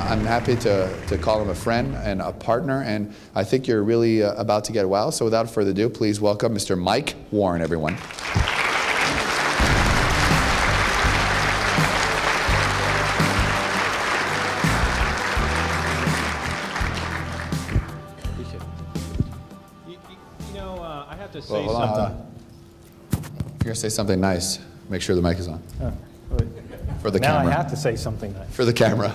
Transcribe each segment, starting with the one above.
I'm happy to call him a friend and a partner, and I think you're really about to get well. So without further ado, please welcome Mr. Mike Warren, everyone. To say something. If you're going to say something nice, make sure the mic is on. For the camera. Now I have to say something nice. For the camera.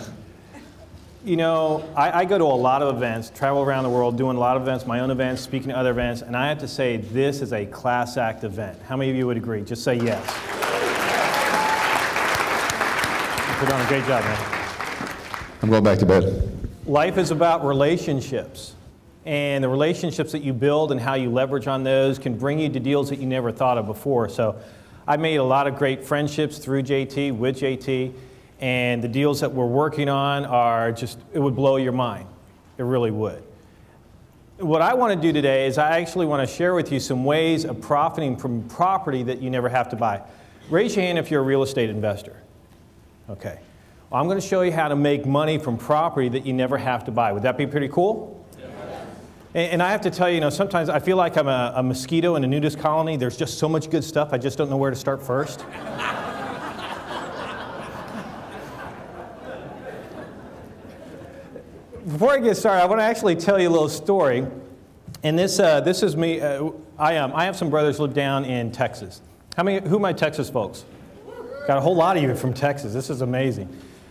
You know, I go to a lot of events, travel around the world, doing a lot of events, my own events, speaking to other events, and I have to say this is a class act event. How many of you would agree? Just say yes. You're doing a great job, man. I'm going back to bed. Life is about relationships. And the relationships that you build and how you leverage on those can bring you to deals that you never thought of before. So I made a lot of great friendships through JT, with JT, and the deals that we're working on are just, it would blow your mind. It really would. What I want to do today is I actually want to share with you some ways of profiting from property that you never have to buy. Raise your hand if you're a real estate investor. Okay. Well, I'm going to show you how to make money from property that you never have to buy. Would that be pretty cool? And I have to tell you, sometimes I feel like I'm a mosquito in a nudist colony. There's just so much good stuff, I just don't know where to start first. Before I get started, I want to actually tell you a little story. And this is me. I have some brothers who live down in Texas. Who are my Texas folks? Got a whole lot of you from Texas. This is amazing.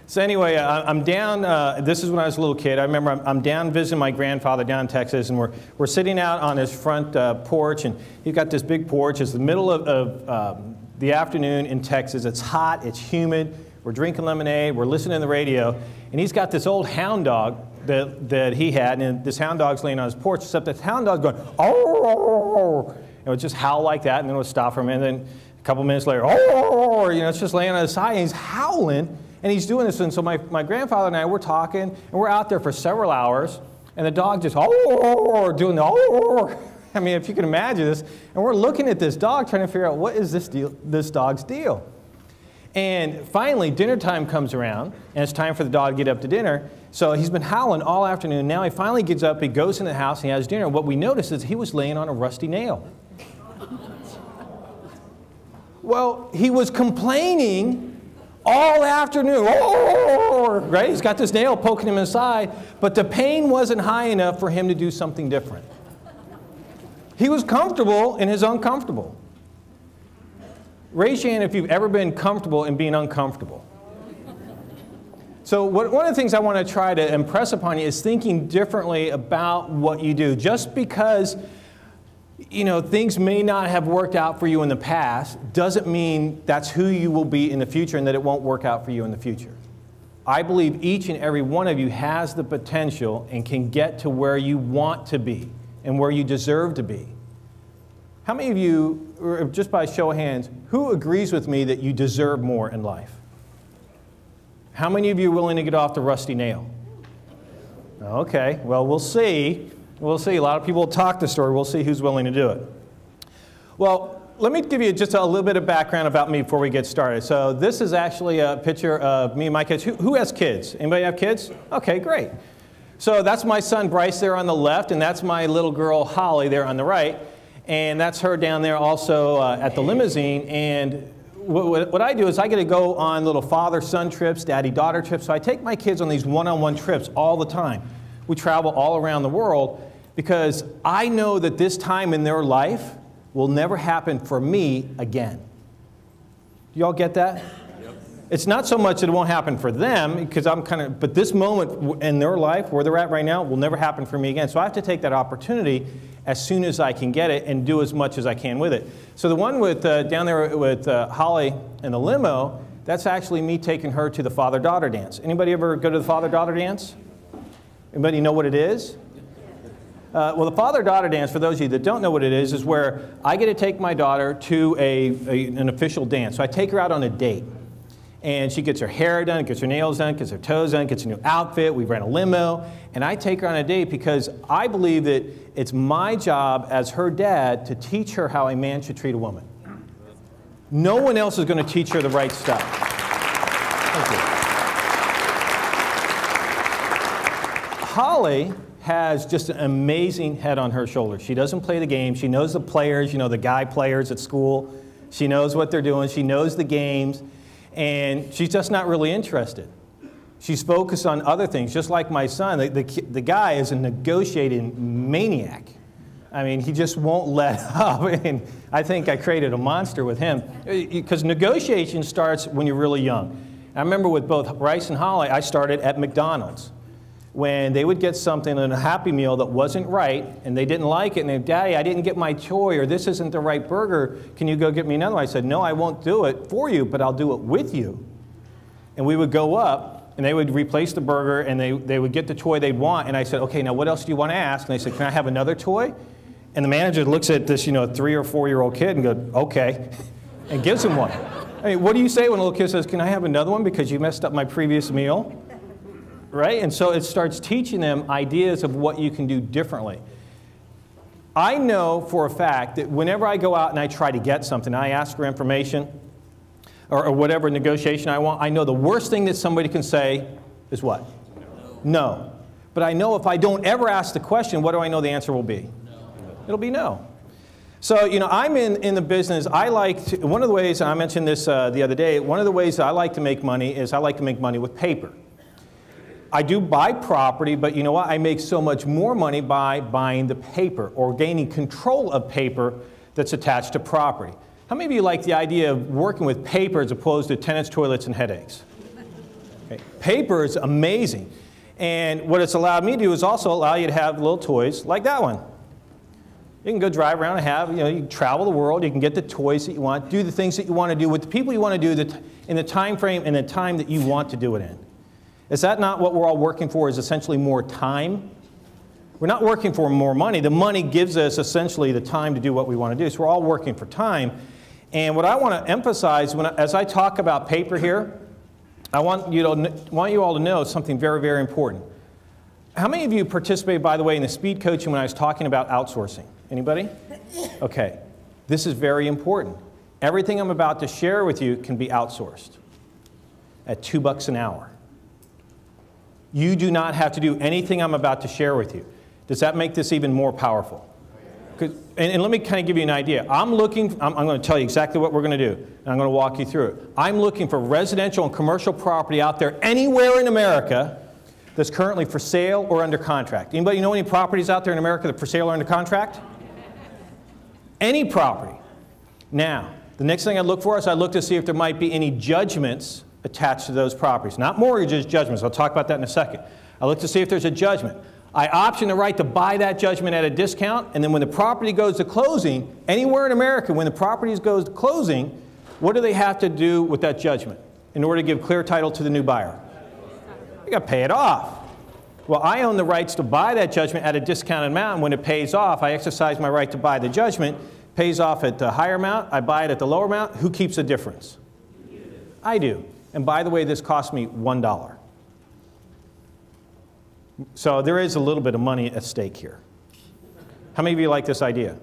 So anyway, I'm down, this is when I was a little kid. I remember I'm down visiting my grandfather down in Texas, and we're sitting out on his front porch, and he's got this big porch. It's the middle of the afternoon in Texas. It's hot, it's humid. We're drinking lemonade, we're listening to the radio, and he's got this old hound dog that he had, and this hound dog's laying on his porch, except this hound dog's going, oh, and it would just howl like that, and then it would stop for a minute, and then a couple minutes later, oh, it's just laying on his side, and he's howling. And he's doing this, and so my grandfather and I, we're talking, and we're out there for several hours, and the dog just, oh, doing the, oh. I mean, if you can imagine this, and we're looking at this dog trying to figure out what is this dog's deal. And finally, dinner time comes around, and it's time for the dog to get up to dinner. So he's been howling all afternoon. Now he finally gets up, he goes in the house, and he has dinner. What we notice is he was laying on a rusty nail. Well, he was complaining all afternoon, right? He's got this nail poking him inside, but the pain wasn't high enough for him to do something different. He was comfortable in his uncomfortable. Raise your hand if you've ever been comfortable in being uncomfortable. So one of the things I want to try to impress upon you is thinking differently about what you do. Just because things may not have worked out for you in the past doesn't mean that's who you will be in the future and that it won't work out for you in the future. I believe each and every one of you has the potential and can get to where you want to be and where you deserve to be. How many of you, or just by show of hands, who agrees with me that you deserve more in life? How many of you are willing to get off the rusty nail? Okay, well, we'll see. We'll see. A lot of people talk the story. We'll see who's willing to do it. Well, let me give you just a little bit of background about me before we get started. So this is actually a picture of me and my kids. Who has kids? Anybody have kids? Okay, great. So that's my son Bryce there on the left, and that's my little girl Holly there on the right. And that's her down there also at the limousine. And what I do is I get to go on little father-son trips, daddy-daughter trips. So I take my kids on these one-on-one trips all the time. We travel all around the world, because I know that this time in their life will never happen for me again. Do y'all get that? Yep. It's not so much that it won't happen for them, because but this moment in their life, where they're at right now, will never happen for me again. So I have to take that opportunity as soon as I can get it and do as much as I can with it. So the one with down there with Holly in the limo, that's actually me taking her to the father-daughter dance. Anybody ever go to the father-daughter dance? Anybody know what it is? Well, the father-daughter dance, for those of you that don't know what it is where I get to take my daughter to an official dance. So I take her out on a date. And she gets her hair done, gets her nails done, gets her toes done, gets a new outfit. We rent a limo. And I take her on a date because I believe that it's my job as her dad to teach her how a man should treat a woman. No one else is going to teach her the right stuff. Thank you. Holly has just an amazing head on her shoulders. She doesn't play the game. She knows the players, you know, the guy players at school. She knows what they're doing. She knows the games. And she's just not really interested. She's focused on other things, just like my son. The guy is a negotiating maniac. I mean, he just won't let up. And I think I created a monster with him. Because negotiation starts when you're really young. I remember with both Bryce and Holly, I started at McDonald's. When they would get something in a Happy Meal that wasn't right, and they didn't like it, and they'd, Daddy, I didn't get my toy, or this isn't the right burger, can you go get me another one? I said, no, I won't do it for you, but I'll do it with you. And we would go up, and they would replace the burger, and they would get the toy they'd want, and I said, okay, now what else do you want to ask? And they said, can I have another toy? And the manager looks at this, you know, 3 or 4-year-old kid and goes, okay, and gives him one. I mean, what do you say when a little kid says, can I have another one because you messed up my previous meal? Right? And so it starts teaching them ideas of what you can do differently. I know for a fact that whenever I go out and I try to get something, I ask for information or whatever negotiation I want, I know the worst thing that somebody can say is what? No. But I know if I don't ever ask the question, what do I know the answer will be? No. It'll be no. So, you know, I'm in the business. I like to, one of the ways, and I mentioned this the other day, one of the ways that I like to make money is I like to make money with paper. I do buy property, but you know what? I make so much more money by buying the paper or gaining control of paper that's attached to property. How many of you like the idea of working with paper as opposed to tenants, toilets, and headaches? Okay. Paper is amazing. And what it's allowed me to do is also allow you to have little toys like that one. You can go drive around and have, you know, you can travel the world, you can get the toys that you want, do the things that you want to do with the people you want to do in the time frame and the time that you want to do it in. Is that not what we're all working for, is essentially more time? We're not working for more money. The money gives us essentially the time to do what we want to do. So we're all working for time. And what I want to emphasize as I talk about paper here, I want you all to know something very, very important. How many of you participated, by the way, in the speed coaching when I was talking about outsourcing? Anybody? Okay. This is very important. Everything I'm about to share with you can be outsourced at $2 an hour. You do not have to do anything I'm about to share with you. Does that make this even more powerful? And let me kind of give you an idea. I'm going to tell you exactly what we're going to do. And I'm going to walk you through it. I'm looking for residential and commercial property out there anywhere in America that's currently for sale or under contract. Anybody know any properties out there in America that are for sale or under contract? Any property. Now, the next thing I look for is I look to see if there might be any judgments attached to those properties. Not mortgages, judgments. I'll talk about that in a second. I look to see if there's a judgment. I option the right to buy that judgment at a discount, and then when the property goes to closing, anywhere in America, when the property goes to closing, what do they have to do with that judgment in order to give clear title to the new buyer? They got to pay it off. Well, I own the rights to buy that judgment at a discounted amount, and when it pays off, I exercise my right to buy the judgment. Pays off at the higher amount, I buy it at the lower amount. Who keeps the difference? I do. And by the way, this cost me $1. So there is a little bit of money at stake here. How many of you like this idea?